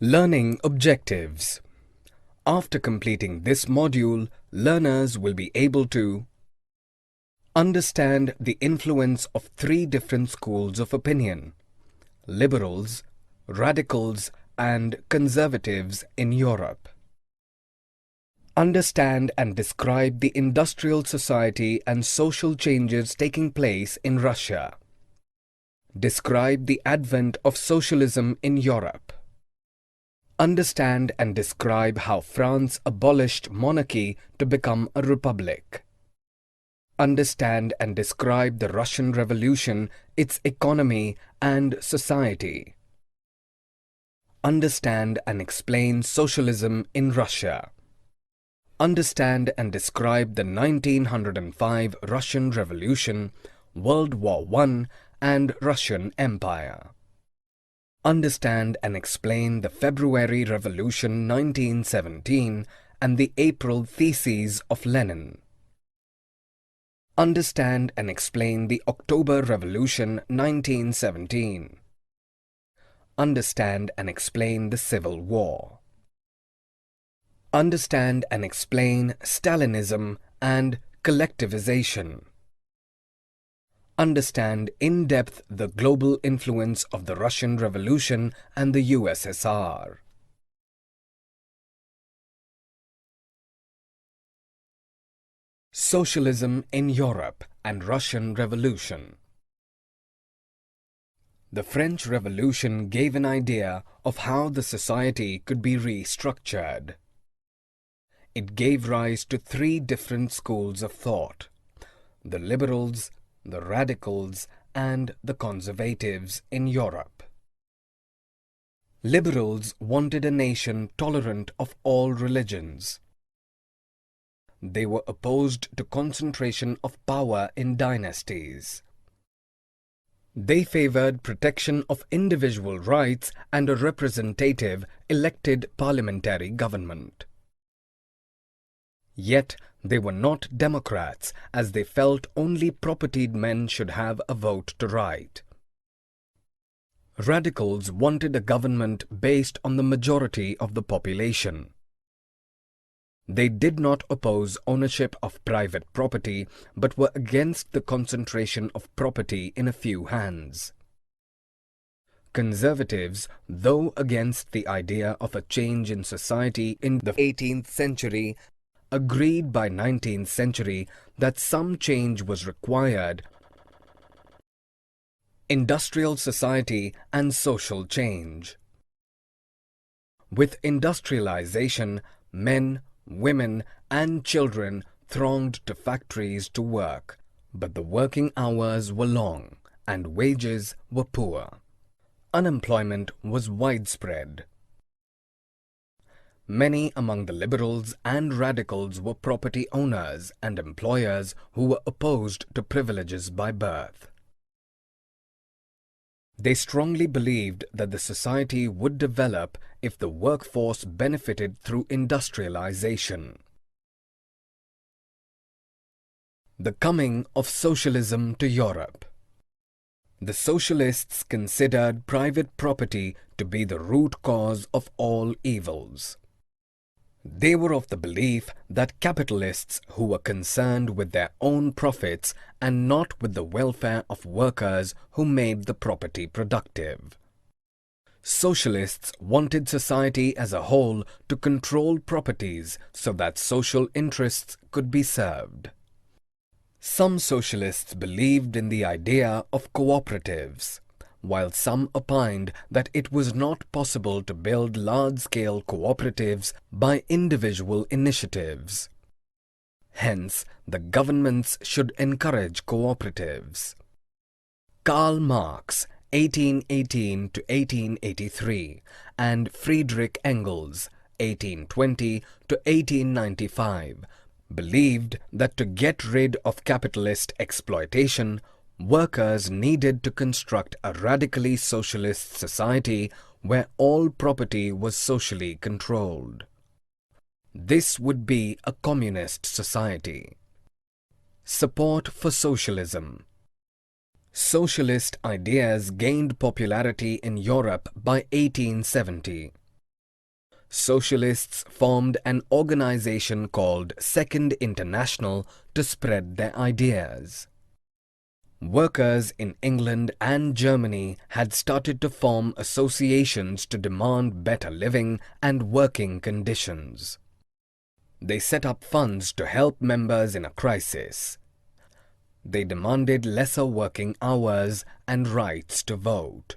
Learning objectives. After completing this module, learners will be able to understand the influence of three different schools of opinion: liberals, radicals, and conservatives in Europe. Understand and describe the industrial society and social changes taking place in Russia. Describe the advent of socialism in Europe. Understand and describe how France abolished monarchy to become a republic. Understand and describe the Russian Revolution, its economy and society. Understand and explain socialism in Russia. Understand and describe the 1905 Russian Revolution, World War I, and Russian Empire. Understand and explain the February Revolution 1917 and the April Theses of Lenin. Understand and explain the October Revolution 1917. Understand and explain the Civil War. Understand and explain Stalinism and collectivization. Understand in depth the global influence of the Russian Revolution and the USSR. Socialism in Europe and Russian Revolution. The French Revolution gave an idea of how the society could be restructured. It gave rise to three different schools of thought: the liberals, the radicals, and the conservatives in Europe. Liberals wanted a nation tolerant of all religions. They were opposed to concentration of power in dynasties. They favored protection of individual rights and a representative, elected parliamentary government. Yet they were not democrats, as they felt only propertied men should have a vote to write. Radicals wanted a government based on the majority of the population. They did not oppose ownership of private property, but were against the concentration of property in a few hands. Conservatives, though against the idea of a change in society in the 18th century, agreed by 19th century that some change was required: industrial society and social change. With industrialization, men, women, and children thronged to factories to work, but the working hours were long and wages were poor. Unemployment was widespread. Many among the liberals and radicals were property owners and employers who were opposed to privileges by birth. They strongly believed that the society would develop if the workforce benefited through industrialization. The coming of socialism to Europe. The socialists considered private property to be the root cause of all evils. They were of the belief that capitalists who were concerned with their own profits and not with the welfare of workers who made the property productive. Socialists wanted society as a whole to control properties so that social interests could be served. Some socialists believed in the idea of cooperatives, while some opined that it was not possible to build large-scale cooperatives by individual initiatives. Hence, the governments should encourage cooperatives. Karl Marx, 1818 to 1883, and Friedrich Engels, 1820 to 1895, believed that to get rid of capitalist exploitation, workers needed to construct a radically socialist society where all property was socially controlled. This would be a communist society. Support for socialism. Socialist ideas gained popularity in Europe by 1870. Socialists formed an organization called Second International to spread their ideas. Workers in England and Germany had started to form associations to demand better living and working conditions. They set up funds to help members in a crisis. They demanded lesser working hours and rights to vote.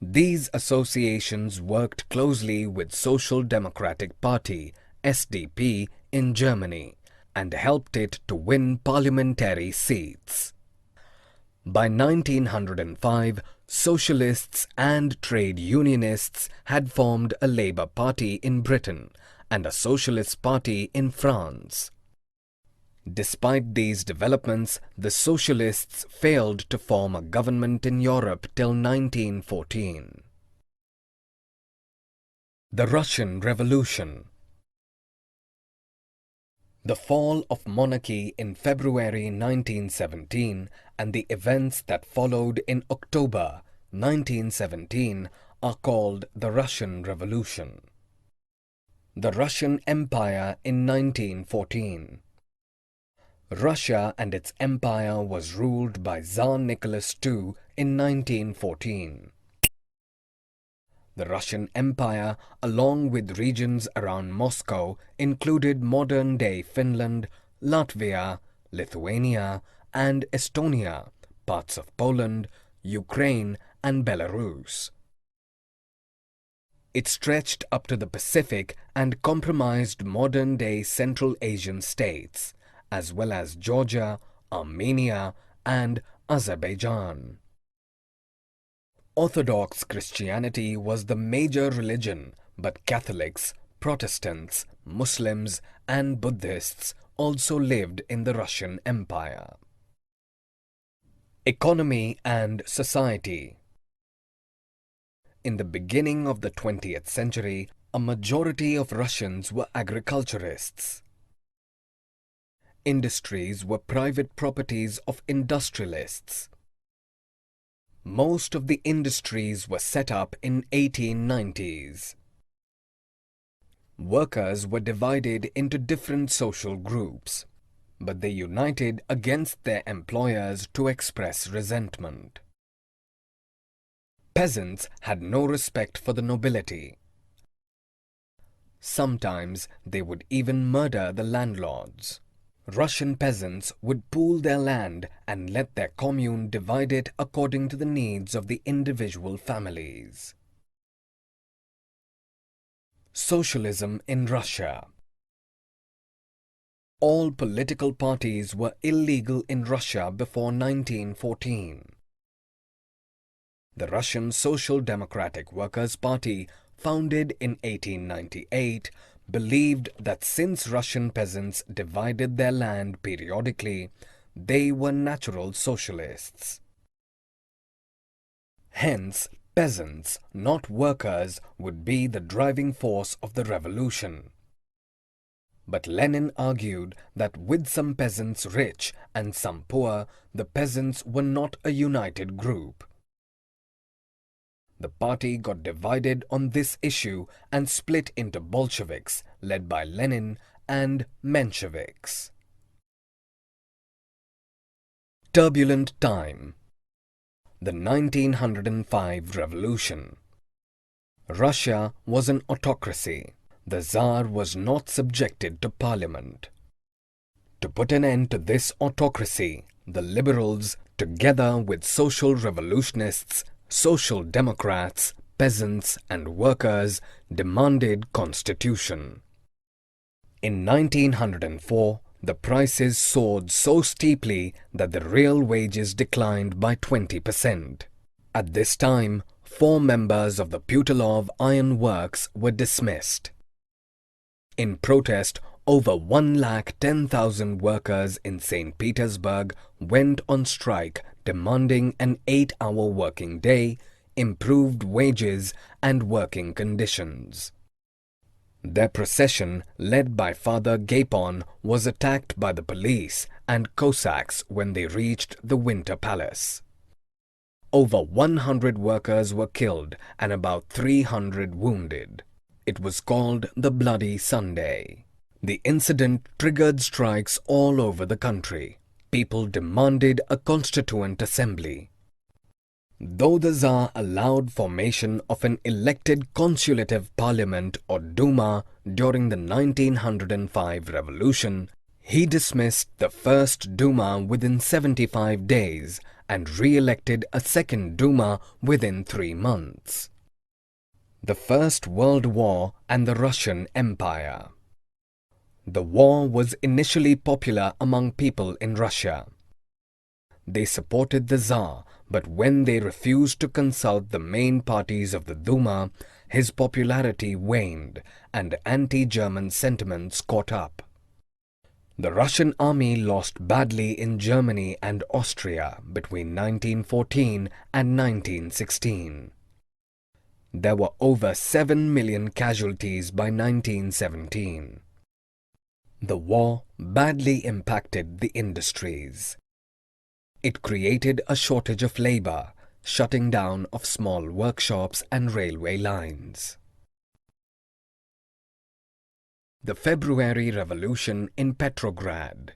These associations worked closely with Social Democratic Party (SDP) in Germany and helped it to win parliamentary seats. By 1905, socialists and trade unionists had formed a Labour Party in Britain and a Socialist Party in France. Despite these developments, the socialists failed to form a government in Europe till 1914. The Russian Revolution. The fall of monarchy in February 1917 and the events that followed in October 1917 are called the Russian Revolution. The Russian Empire in 1914. Russia and its empire was ruled by Tsar Nicholas II in 1914. The Russian Empire, along with regions around Moscow, included modern-day Finland, Latvia, Lithuania, and Estonia, parts of Poland, Ukraine, and Belarus. It stretched up to the Pacific and comprised modern-day Central Asian states, as well as Georgia, Armenia, and Azerbaijan. Orthodox Christianity was the major religion, but Catholics, Protestants, Muslims, and Buddhists also lived in the Russian Empire. Economy and society. In the beginning of the 20th century, a majority of Russians were agriculturists. Industries were private properties of industrialists. Most of the industries were set up in 1890s. Workers were divided into different social groups, but they united against their employers to express resentment. Peasants had no respect for the nobility. Sometimes they would even murder the landlords. Russian peasants would pool their land and let their commune divide it according to the needs of the individual families. Socialism in Russia. All political parties were illegal in Russia before 1914. The Russian Social Democratic Workers' Party, founded in 1898, believed that since Russian peasants divided their land periodically, they were natural socialists. Hence, peasants, not workers, would be the driving force of the revolution. But Lenin argued that with some peasants rich and some poor, the peasants were not a united group. The party got divided on this issue and split into Bolsheviks, led by Lenin, and Mensheviks. Turbulent time. The 1905 revolution. Russia was an autocracy. The Tsar was not subjected to parliament. To put an end to this autocracy, the liberals, together with social revolutionists, Social Democrats, peasants and workers, demanded constitution. In 1904, the prices soared so steeply that the real wages declined by 20%. At this time, 4 members of the Putilov Iron Works were dismissed. In protest, over 110,000 workers in St. Petersburg went on strike demanding an 8-hour working day, improved wages and working conditions. Their procession, led by Father Gapon, was attacked by the police and Cossacks when they reached the Winter Palace. Over 100 workers were killed and about 300 wounded. It was called the Bloody Sunday. The incident triggered strikes all over the country. People demanded a constituent assembly. Though the Tsar allowed formation of an elected consultative parliament or Duma during the 1905 revolution, he dismissed the first Duma within 75 days and re-elected a second Duma within 3 months. The First World War and the Russian Empire. The war was initially popular among people in Russia. They supported the Tsar, but when they refused to consult the main parties of the Duma, his popularity waned and anti-German sentiments caught up. The Russian army lost badly in Germany and Austria between 1914 and 1916. There were over 7 million casualties by 1917. The war badly impacted the industries. It created a shortage of labor, shutting down of small workshops and railway lines. The February Revolution in Petrograd.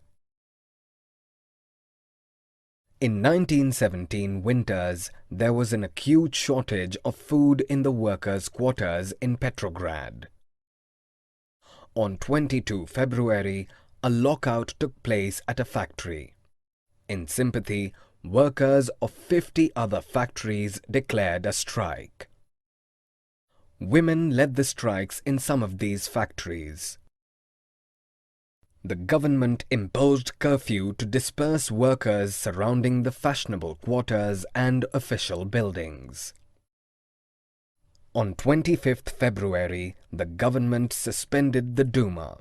In 1917 winters, there was an acute shortage of food in the workers' quarters in Petrograd. On 22 February, a lockout took place at a factory. In sympathy, workers of 50 other factories declared a strike. Women led the strikes in some of these factories. The government imposed curfew to disperse workers surrounding the fashionable quarters and official buildings. On 25th February, the government suspended the Duma.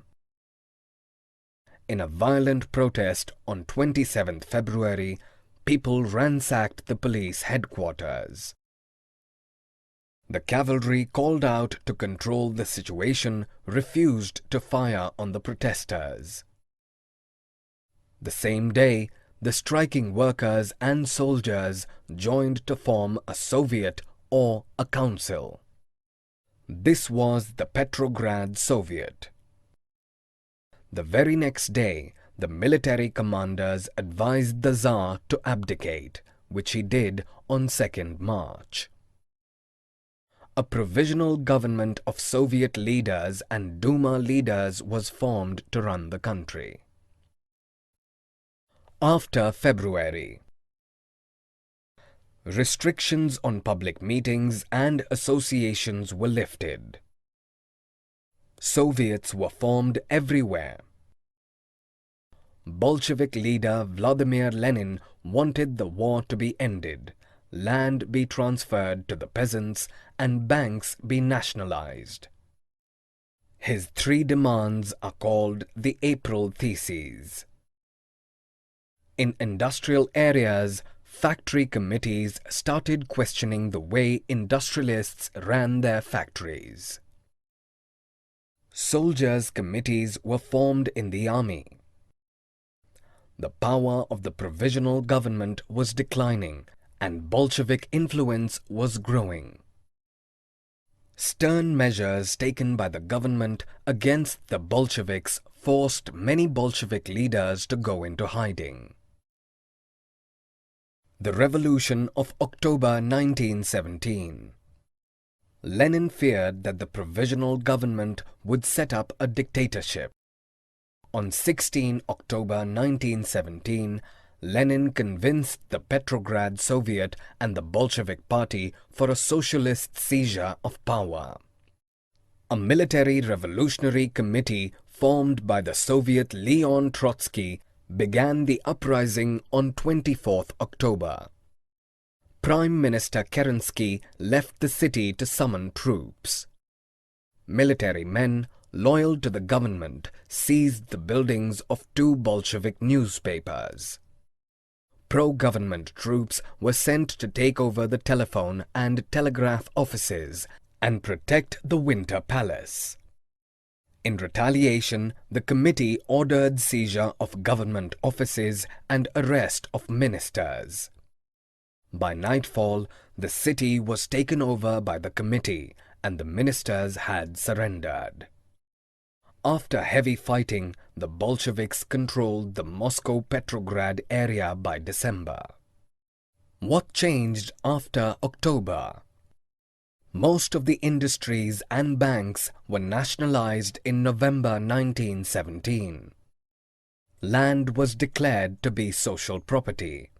In a violent protest on 27th February, people ransacked the police headquarters. The cavalry called out to control the situation refused to fire on the protesters. The same day, the striking workers and soldiers joined to form a Soviet or a council. This was the Petrograd Soviet. The very next day, the military commanders advised the Tsar to abdicate, which he did on 2nd March. A provisional government of Soviet leaders and Duma leaders was formed to run the country. After February, restrictions on public meetings and associations were lifted. Soviets were formed everywhere. Bolshevik leader Vladimir Lenin wanted the war to be ended, land be transferred to the peasants, and banks be nationalized. His 3 demands are called the April Theses. In industrial areas, factory committees started questioning the way industrialists ran their factories. Soldiers' committees were formed in the army. The power of the provisional government was declining and Bolshevik influence was growing. Stern measures taken by the government against the Bolsheviks forced many Bolshevik leaders to go into hiding. The Revolution of October 1917. Lenin feared that the provisional government would set up a dictatorship. On 16 October 1917, Lenin convinced the Petrograd Soviet and the Bolshevik Party for a socialist seizure of power. A military revolutionary committee formed by the Soviet Leon Trotsky began the uprising on 24th October. Prime Minister Kerensky left the city to summon troops. Military men loyal to the government seized the buildings of 2 Bolshevik newspapers. Pro-government troops were sent to take over the telephone and telegraph offices and protect the Winter Palace. In retaliation, the committee ordered seizure of government offices and arrest of ministers. By nightfall, the city was taken over by the committee and the ministers had surrendered. After heavy fighting, the Bolsheviks controlled the Moscow-Petrograd area by December. What changed after October? Most of the industries and banks were nationalized in November 1917. Land was declared to be social property.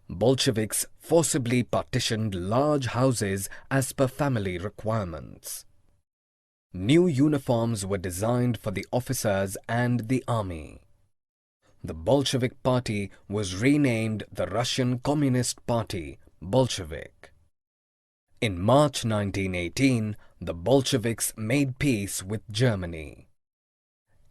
Bolsheviks forcibly partitioned large houses as per family requirements. New uniforms were designed for the officers and the army. The Bolshevik Party was renamed the Russian Communist Party, Bolshevik. In March 1918, the Bolsheviks made peace with Germany.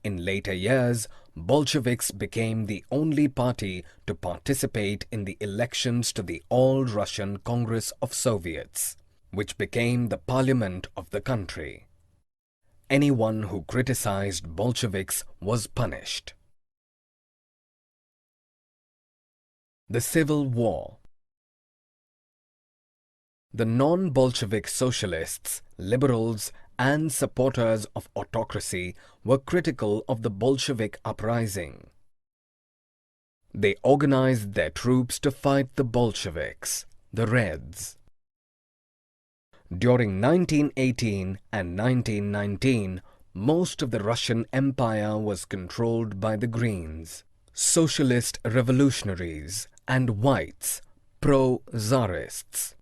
In later years, Bolsheviks became the only party to participate in the elections to the All-Russian Congress of Soviets, which became the parliament of the country. Anyone who criticized Bolsheviks was punished. The Civil War. The non-Bolshevik socialists, liberals, and supporters of autocracy were critical of the Bolshevik uprising. They organized their troops to fight the Bolsheviks, the Reds. During 1918 and 1919, most of the Russian Empire was controlled by the Greens, socialist revolutionaries, and whites, pro-Tsarists.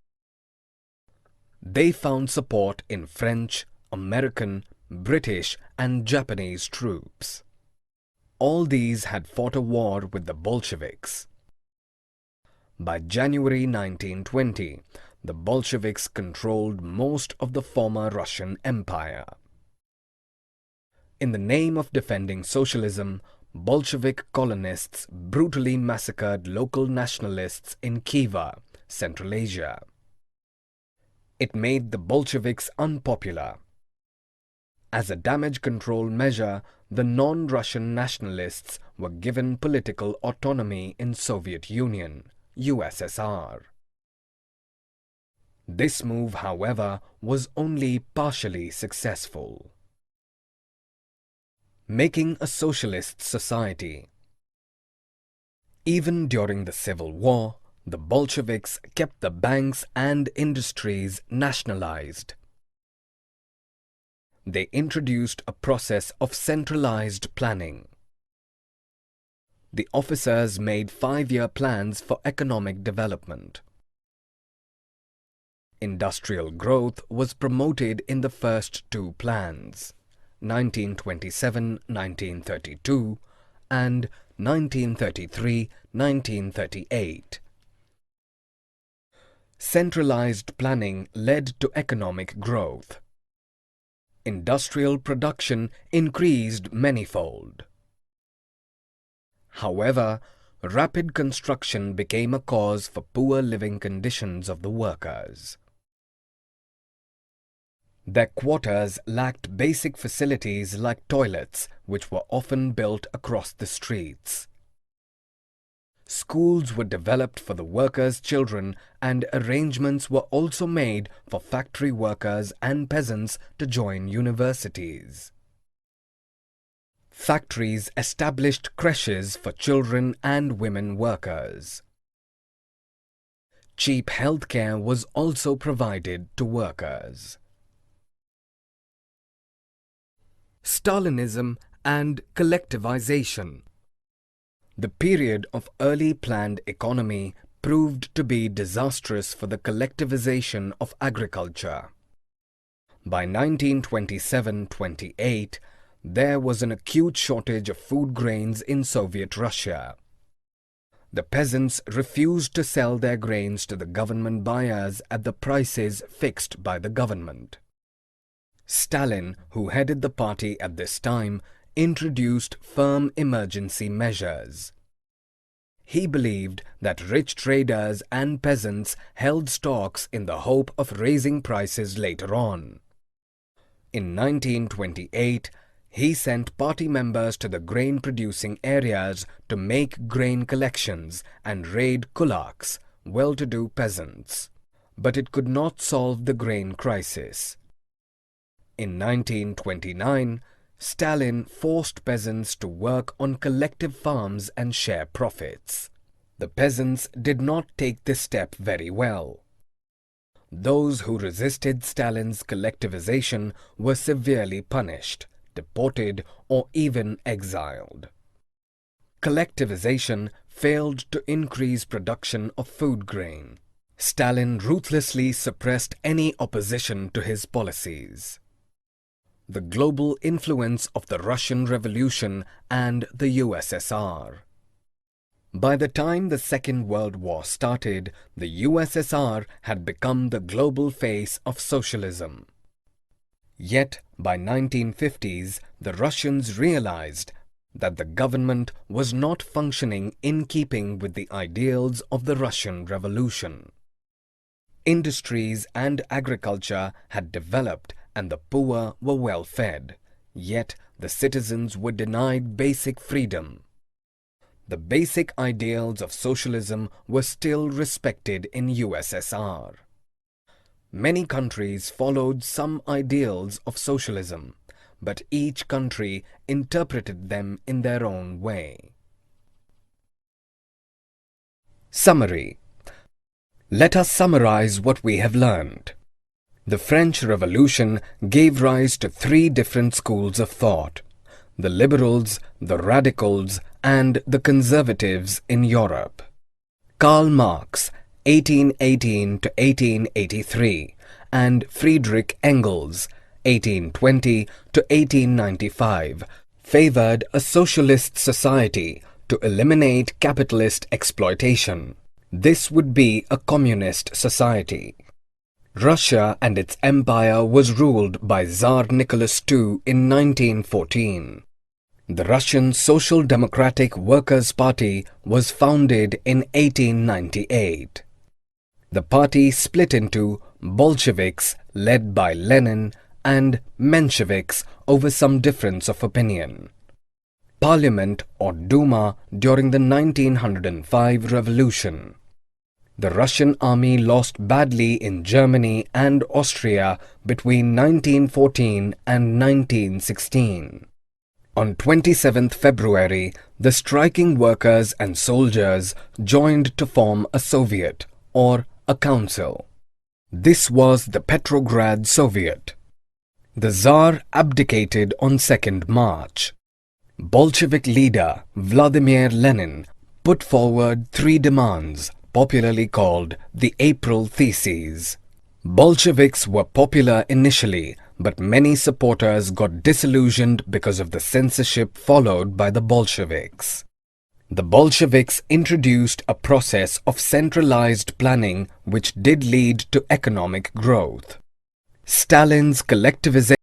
They found support in French, American, British, and Japanese troops. All these had fought a war with the Bolsheviks. By January 1920, the Bolsheviks controlled most of the former Russian Empire. In the name of defending socialism, Bolshevik colonists brutally massacred local nationalists in Khiva, Central Asia. It made the Bolsheviks unpopular. As a damage control measure, the non-Russian nationalists were given political autonomy in Soviet Union, USSR. This move, however, was only partially successful. Making a socialist society. Even during the Civil War, the Bolsheviks kept the banks and industries nationalized. They introduced a process of centralized planning. The officers made 5-year plans for economic development. Industrial growth was promoted in the first two plans, 1927-1932 and 1933-1938. Centralized planning led to economic growth. Industrial production increased manifold. However, rapid construction became a cause for poor living conditions of the workers. Their quarters lacked basic facilities like toilets, which were often built across the streets. Schools were developed for the workers' children, and arrangements were also made for factory workers and peasants to join universities. Factories established creches for children and women workers. Cheap healthcare was also provided to workers. Stalinism and collectivization. The period of early planned economy proved to be disastrous for the collectivization of agriculture. By 1927-28, there was an acute shortage of food grains in Soviet Russia. The peasants refused to sell their grains to the government buyers at the prices fixed by the government. Stalin, who headed the party at this time, introduced firm emergency measures. He believed that rich traders and peasants held stocks in the hope of raising prices later on. In 1928, he sent party members to the grain-producing areas to make grain collections and raid kulaks, well-to-do peasants. But it could not solve the grain crisis. In 1929, Stalin forced peasants to work on collective farms and share profits. The peasants did not take this step very well. Those who resisted Stalin's collectivization were severely punished, deported, or even exiled. Collectivization failed to increase production of food grain. Stalin ruthlessly suppressed any opposition to his policies. The global influence of the Russian Revolution and the USSR. By the time the Second World War started, the USSR had become the global face of socialism. Yet, by 1950s, the Russians realized that the government was not functioning in keeping with the ideals of the Russian Revolution. Industries and agriculture had developed and the poor were well fed, yet the citizens were denied basic freedom. The basic ideals of socialism were still respected in USSR. Many countries followed some ideals of socialism, but each country interpreted them in their own way. Summary. Let us summarize what we have learned. The French Revolution gave rise to three different schools of thought: the liberals, the radicals, and the conservatives in Europe. Karl Marx, 1818 to 1883, and Friedrich Engels, 1820 to 1895, favored a socialist society to eliminate capitalist exploitation. This would be a communist society. Russia and its empire was ruled by Tsar Nicholas II in 1914. The Russian Social Democratic Workers' Party was founded in 1898. The party split into Bolsheviks led by Lenin and Mensheviks over some difference of opinion. Parliament or Duma during the 1905 revolution. The Russian army lost badly in Germany and Austria between 1914 and 1916. On 27th February, the striking workers and soldiers joined to form a Soviet, or a council. This was the Petrograd Soviet. The Tsar abdicated on 2nd March. Bolshevik leader Vladimir Lenin put forward three demands, popularly called the April Theses. Bolsheviks were popular initially, but many supporters got disillusioned because of the censorship followed by the Bolsheviks. The Bolsheviks introduced a process of centralized planning which did lead to economic growth. Stalin's collectivization